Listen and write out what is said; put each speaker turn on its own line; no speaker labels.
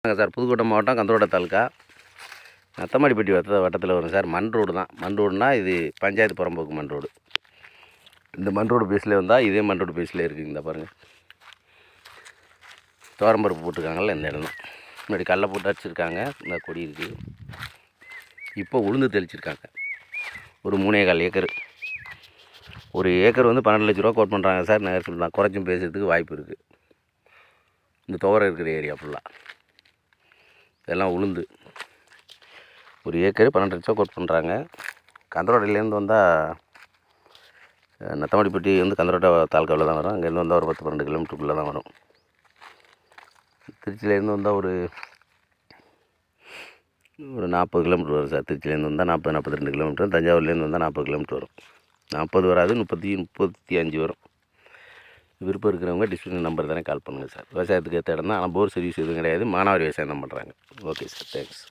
Sir Pudukkottai மாவட்டம் கந்தரோட தாலுக்கா நத்தமாடிப்பட்டி வட்டத்தில் வரும் சார். மண் ரோடு தான். மண் ரோடுனா இது பஞ்சாயத்து புறம்போக்கு மண் ரோடு. இந்த மண் ரோடு பேஸில் வந்தால் இதே மண் ரோடு பேஸில் இருக்குது. இந்த பாருங்கள், தோரம்பருப்பு போட்டிருக்காங்கல்ல, இந்த இடம் தான். முன்னாடி கடலை போட்டு அடிச்சிருக்காங்க. இந்த கொடி இருக்குது. இப்போ உளுந்து தெளிச்சிருக்காங்க. ஒரு 3,4 ஏக்கர். ஒரு ஏக்கர் வந்து 12 லட்ச ரூபா கோட் பண்ணுறாங்க சார். நேரம் சொல்லலாம், குறைச்சும் பேசுறதுக்கு வாய்ப்பு இருக்குது. இந்த துவரை இருக்கிற ஏரியா ஃபுல்லாக இதெல்லாம் உளுந்து. ஒரு ஏக்கர் 12 லட்சம் கோட் பண்ணுறாங்க. கந்தரோட்டையிலேருந்து வந்தால் நத்தமாடிப்பட்டி வந்து கந்தரோட்டை தாலுக்காவில் தான் வரும். அங்கேருந்து வந்தால் ஒரு 10-12 கிலோமீட்டருக்குள்ளே தான் வரும். திருச்சியிலேருந்து வந்தால் ஒரு 40 கிலோமீட்டர் வரும் சார். திருச்சியிலேருந்து வந்தால் 40-42 கிலோமீட்டர். தஞ்சாவூர்லேருந்து வந்தால் 40 கிலோமீட்டர் வரும். 40 வராது, 35 வரும். விருப்பம் இருக்கிறவங்க டிஸ்கிரிப்ஷன் நம்பர் தானே கால் பண்ணுங்கள் சார். விவசாயத்துக்கு ஏற்ற இடம் தான். ஆனால் போர் சர்வீஸ் எதுவும் கிடையாது. மானாவாரி விவசாயம் தான் பண்ணுறாங்க. Okay sir, thanks.